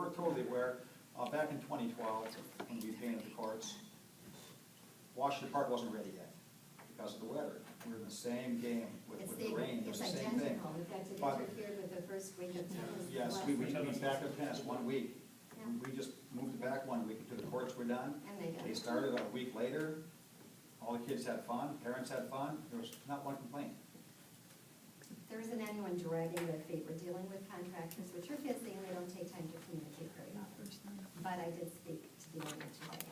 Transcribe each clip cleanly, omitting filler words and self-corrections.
we're totally aware. Back in 2012, when we painted the courts, Washington Park wasn't ready yet because of the weather. We were in the same game with the rain, it was the same thing. In fact, it But- interfered with the first week of tennis. Yes, we backed up tennis 1 week. Yeah. We just moved it back 1 week until the courts were done. And they got They it. started a week later. All the kids had fun, parents had fun. There was not one complaint. There isn't anyone dragging their feet. We're dealing with contractors, which are busy and they don't take time to communicate very often. But I did speak to the owner today.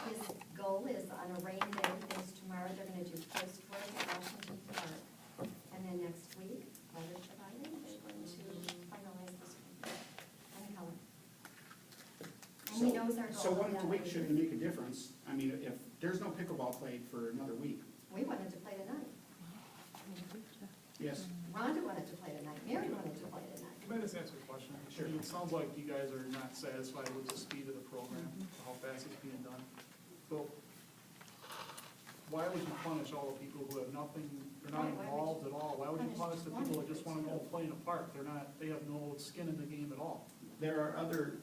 And his goal is on a rain day, because tomorrow they're gonna do post-work at Washington Park. And then next week, weather providing, they're going to finalize this and color. And he knows our goal. So 1 that week way. shouldn't make a difference. I mean, if there's no pickleball played for another week. We wanted to play tonight. Yes. Rhonda wanted to play tonight. Mary wanted to play tonight. Can I just answer a question? Sure. I mean, it sounds like you guys are not satisfied with the speed of the program, how fast it's being done. So why would you punish all the people who have nothing, they're not Right, why would involved at all? Why would you punish the people that just one wanna go play in a park? They're not, they have no skin in the game at all. There are other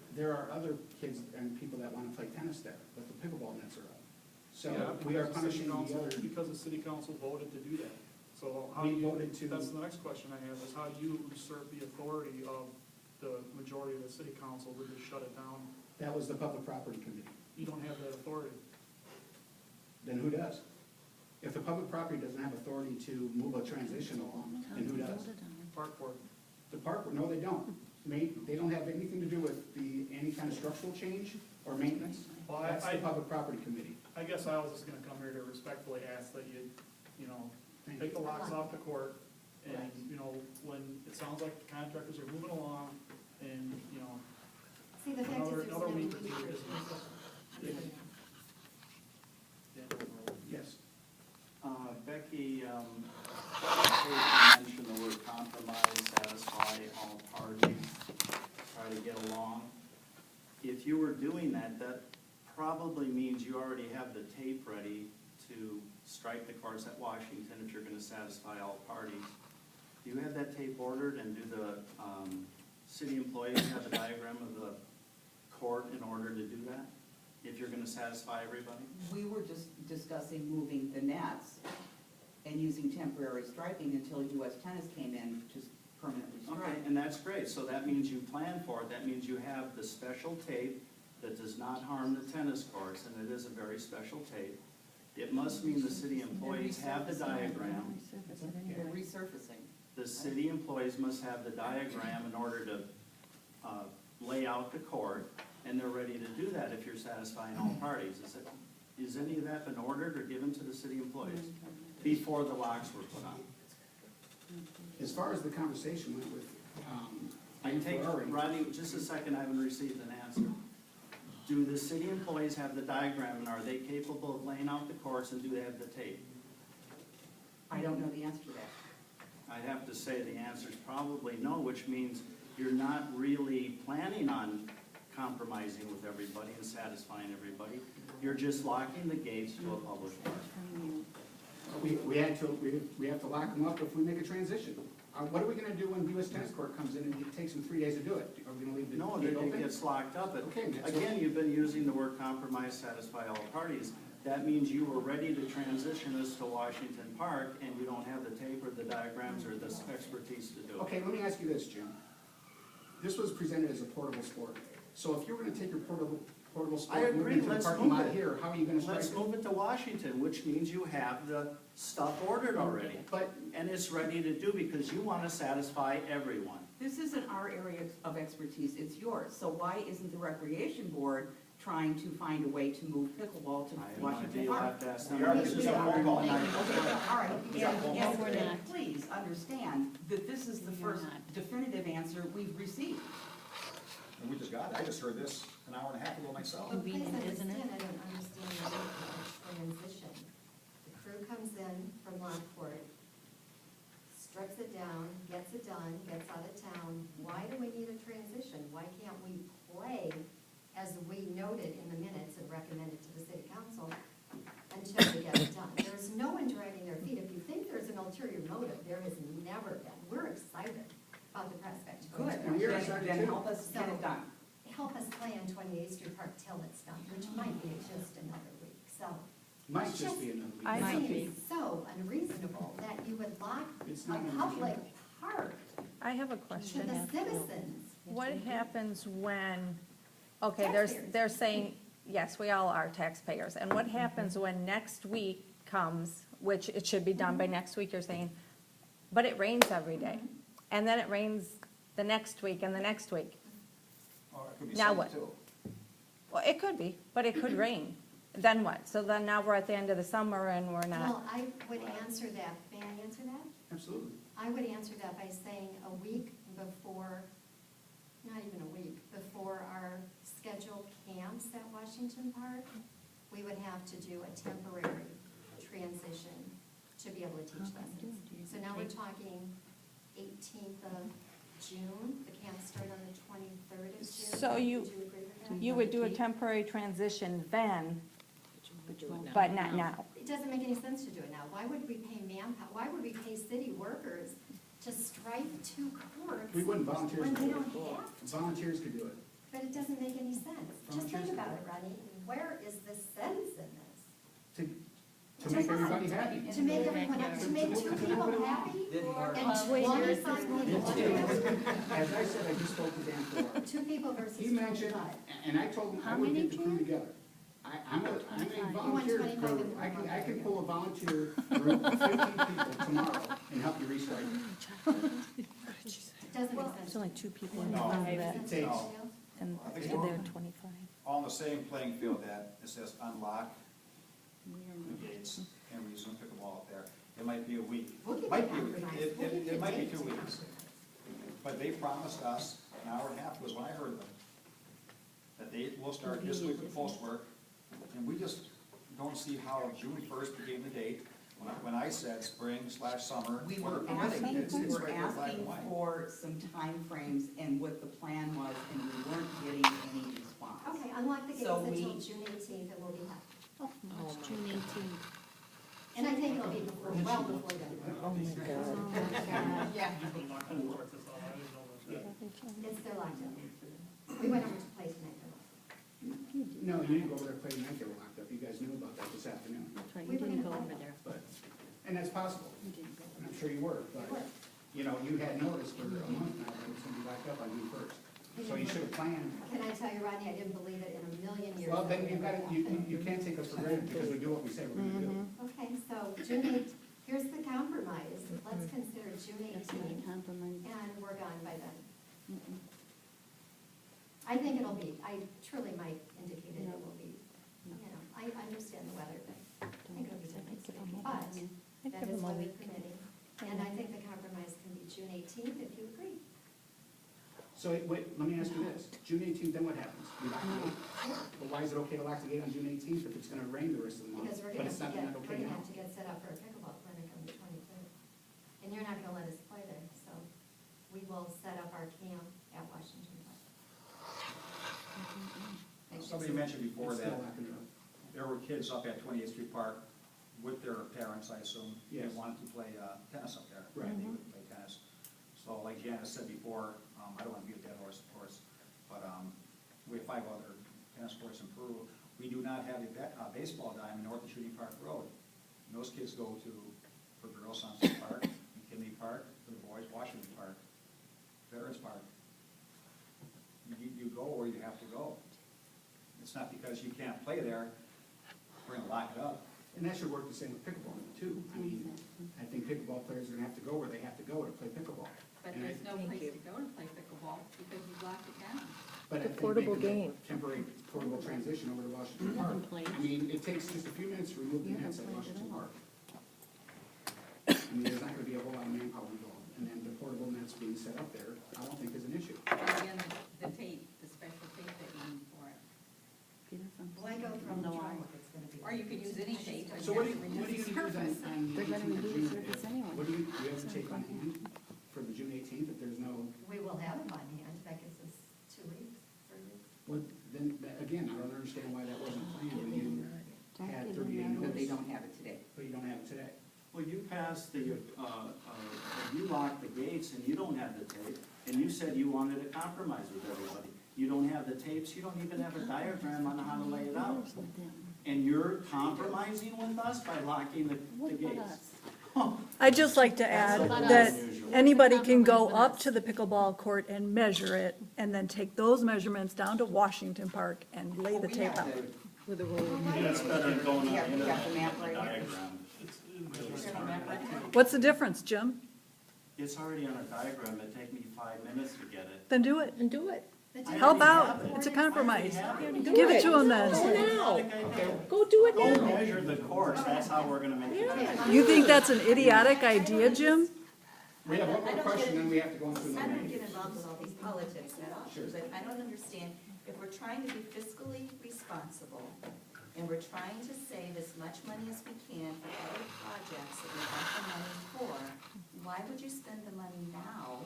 kids and people that want to play tennis there, but the pickleball nets are up. So Yeah, we are because the punishing city the council- other. Because the city council voted to do that. So how We do you, voted to- that's the next question I have, is how do you usurp the authority of the majority of the city council to just shut it down? That was the public property committee. You don't have that authority. Then who does? If the public property doesn't have authority to move a transition along, then who does? Park board. The park, no, they don't. They don't have anything to do with any kind of structural change or maintenance. Well, That's the public property committee. I guess I was just gonna come here to respectfully ask that you take the locks off the court, and, when it sounds like the contractors are moving along, and, See, the fact is there's no another week week or two for is- Yes. Becky, you mentioned the word compromise, satisfy all parties, try to get along. If you were doing that, that probably means you already have the tape ready to strike the courts at Washington if you're gonna satisfy all parties. Do you have that tape ordered, and do the city employees have a diagram of the court in order to do that? If you're gonna satisfy everybody? We were just discussing moving the nets and using temporary striping until US Tennis came in to permanently Okay, stripe. and that's great, so that means you plan for it, that means you have the special tape that does not harm the tennis courts, and it is a very special tape. It must mean the city employees have the diagram. They're resurfacing. The city employees must have the diagram in order to lay out the court, and they're ready to do that if you're satisfying all parties. Is any of that been ordered or given to the city employees before the locks were put on? As far as the conversation went with, I take, Ferrari, Rodney, just a second, I haven't received an answer. Do the city employees have the diagram, and are they capable of laying out the courts, and do they have the tape? I don't know the answer to that. I'd have to say the answer is probably no, which means you're not really planning on compromising with everybody and satisfying everybody. You're just locking the gates to a public park. we have to lock them up if we make a transition. What are we gonna do when US Tennis Court comes in and it takes them 3 days to do it? Are we gonna leave the No, gate it open? gets locked up. But Okay, that's again, you've been using the word compromise, satisfy all parties. That means you were ready to transition us to Washington Park, and you don't have the tape or the diagrams or the expertise to do it. Okay, let me ask you this, Jim. This was presented as a portable sport. So if you're gonna take your portable I sport and move agree, it to the let's parking move lot it. here, how are you gonna strike Let's it? move it to Washington, which means you have the stuff ordered already. But And it's ready to do because you want to satisfy everyone. This isn't our area of expertise, it's yours. So why isn't the recreation board trying to find a way to move pickleball to I have no idea, Washington you'll Park? have to ask them. We are- This is we are- a phone call. Okay, all right, Yeah. and please understand that this is the first definitive answer we've received. And we just got it. I just heard this an hour and a half ago myself. But please Convenient, isn't understand, it? I don't understand the transition. The crew comes in from Lockport, strips it down, gets it done, gets out of town. Why do we need a transition? Why can't we play, as we noted in the minutes and recommended to the city council, until we get it done? There's no one dragging their feet. If you think there's an ulterior motive, there has never been. We're excited about the prospect. Good, And we're excited then too. help us get it done. help us play on 28th Street Park till it's done, which might be just another week, so. Might it's just be another week. I It might seems so unreasonable that you would lock It's a not public park I have a to question. the citizens. What happens when, okay, they're saying, yes, we all are taxpayers, and what happens when next week comes, which it should be done by next week, you're saying, but it rains every day, and then it rains the next week and the next week? Or it could be Now sunny what? too. Well, it could be, but it could rain. Then what? So then now we're at the end of the summer and we're not, Well, I would answer that, may I answer that? Absolutely. I would answer that by saying a week before, not even a week, before our scheduled camps at Washington Park, we would have to do a temporary transition to be able to teach lessons. So now we're talking 18th of June, the camps start on the 23rd of June. So you- Would you agree with that? you would do a temporary transition then, but not now. It doesn't make any sense to do it now. Why would we pay manpower, why would we pay city workers to strike two courts? We wouldn't, volunteers When could they do don't it. have to? Volunteers could do it. But it doesn't make any sense. Just Volunteers think about do it, it. Ronnie. Where is the sense in this? To make everybody happy. To make everyone, to make two people happy Didn't work. and 25 people. As I said, I just spoke to Dan Fuller. Two people versus He mentioned, 25. and I told him I would get the crew together. I'm a volunteer 25 crew. and I can pull a volunteer group of 15 people tomorrow and help you restart. Doesn't make sense. There's only two people No. involved, It Doesn't takes, make sense. and I think they're we're- 25. All on the same playing field that it says unlock the gates and resume pickleball up there. It might be a week. We'll give Might you be a week. compromise. It, We'll give it, you it might be dates. 2 weeks. But they promised us an hour and a half was when I heard them. That they will start this week with post-work. And we just don't see how June 1st became the date. When I said spring/summer. We weather were permitting, asking, it's we were right there, black asking and white. for some timeframes and what the plan was, and we weren't getting any response. Okay, unlock the gates So until we- June 18th and we'll be happy. Oh, it's June 18th. And I think it'll be before, well before then. Oh, my God. Yeah. People not gonna work this out, I didn't know that. It's their lockdown. We went over to play tonight. they're locked. no, you didn't go over there playing night, they were locked up. You guys knew about that this afternoon. That's right, We you were didn't gonna go play over that. there. But, and that's possible. You didn't go. And I'm sure you were, They but, were. you know, you had noticed for a month now that it's gonna be locked up on June 1st. So you should have planned. Can I tell you, Rodney, I didn't believe it in a million years. Well, that then would you've got, ever you, happen. you can't take us for granted because we do what we say we're gonna do. Okay, so June 8th, here's the compromise. Let's consider June 18th, Compromise. and we're gone by then. I think it'll be, I truly might indicate it will be, you know, I understand the weather, but I think it'll be June 18th. But that is weather permitting, and I think the compromise can be June 18th if you agree. So wait, let me ask you this, June 18th, then what happens? We lock the gate? But why is it okay to lock the gate on June 18th if it's gonna rain the rest of the month? Because we're But gonna it's have to not get, okay we're gonna now? have to get set up for a pickleball clinic on the 23rd. And you're not gonna let us play there, so we will set up our camp at Washington Park. Somebody mentioned before It's that still locking it up. there were kids up at 28th Street Park with their parents, I assume. They Yes. wanted to play tennis up there. Right. They would play tennis. So like Janice said before, I don't want to be a dead horse, of course, but we have 5 other tennis courts in Peru. We do not have a baseball diamond north of Shooting Park Road. And those kids go to, for girls, Sunset Park, McKinley Park, for the boys, Washington Park, Veterans Park. You go where you have to go. It's not because you can't play there, we're gonna lock it up. And that should work the same with pickleball too. I mean, I think pickleball players are gonna have to go where they have to go to play pickleball. But And I- there's no place to go to play pickleball because you locked it down. But I The think portable making a game. Temporary portable transition over to Washington You Park. haven't played. I mean, it takes just a few minutes to remove the You nets at haven't played at Washington all. Park. I mean, there's not gonna be a whole lot of manpower involved. And then the portable nets being set up there, I don't think is an issue. And again, the tape, the special tape that you need for it. Why go from No, the I- drum if it's gonna be? Or you could use any tape. but So you what have do to you, what are you remove gonna the do surface. then on the They're gonna 18th of reduce June? surface anyway. What do you have to take on hand for the June 18th if there's no, We will have it on hand, that gives us 2 weeks, 3 weeks. what, then, again, I don't understand why that wasn't planned when you had 30-day But they notice, don't have it today. but you don't have it today. Well, you passed the, you locked the gates and you don't have the tape, and you said you wanted to compromise with everybody. you don't have the tapes, you don't even have a diagram on how to lay it out. And you're compromising with us by locking the gates. I'd just like to add That's that unusual. anybody can go up to the pickleball court and measure it, and then take those measurements down to Washington Park and lay the tape out. With a roll. That's better than going We on have- the we got the internet map with a right here. diagram. What's the difference, Jim? It's already on a diagram, it'd take me 5 minutes to get it. Then do it. And do it. Help out. It's a compromise. Give it to them then. Go do it Go now. measure the course, that's how we're gonna make it. You think that's an idiotic idea, Jim? We have one more question, then we have to go into I another don't meeting. get involved with all these politics at all, Sure. but I don't understand, if we're trying to be fiscally responsible, and we're trying to save as much money as we can for other projects that we want the money for, why would you spend the money now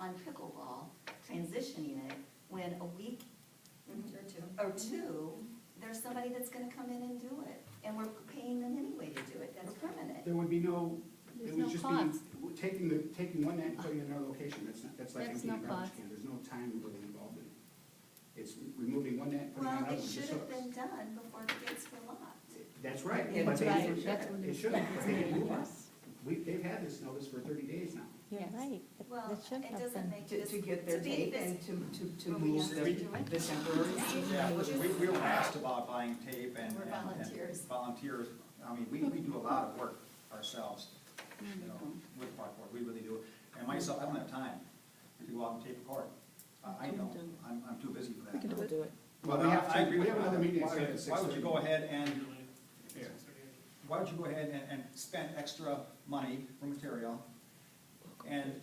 on pickleball, transitioning it, when a week or two, there's somebody that's gonna come in and do it, and we're paying them anyway to do it, that's permanent. There would be no, it There's would no just cost. be taking one net and putting it in another location, that's like That's emptying a no garbage cost. can, there's no time really involved in it. It's removing one net, putting it in Well, another, it one, should just have hooks. been done before the gates were locked. That's right, Yeah, but that's they, right. That's when they it's- should, but they didn't move us. They've had this notice for 30 days now. Yeah, right. Well, That should it have doesn't been. make To, this. to get their be tape this- and to Well, we move have to the do it. the temporary. Yeah, listen, we were asked about buying tape and. We're and- volunteers. and Volunteers, I mean, we do a lot of work ourselves, you know, with parkour, we really do. And myself, I don't have time to go out and tape a court. I don't, I'm too busy for that. We can do it. Do it. Well, But we have I agree we with have you. another meeting at Why 6:30. why would you go ahead and, Yeah. why would you go ahead and spend extra money for material? And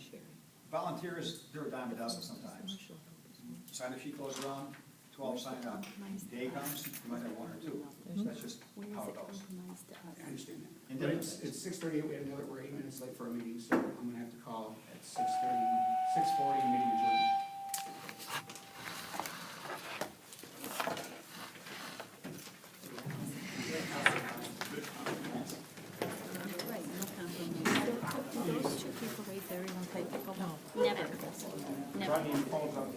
volunteers, they're a dime a dozen sometimes. Sign up sheet goes around, 12 sign up. Day comes, you might have one or two. That's just how it goes. I understand that. And But then- it's 6:30, we have another, we're 8 minutes late for our meeting, so I'm gonna have to call at 6:30, 6:40, meeting adjourned. Right, no compromise. Those two people right there, you don't play pickleball? Never. Never. Running phones up.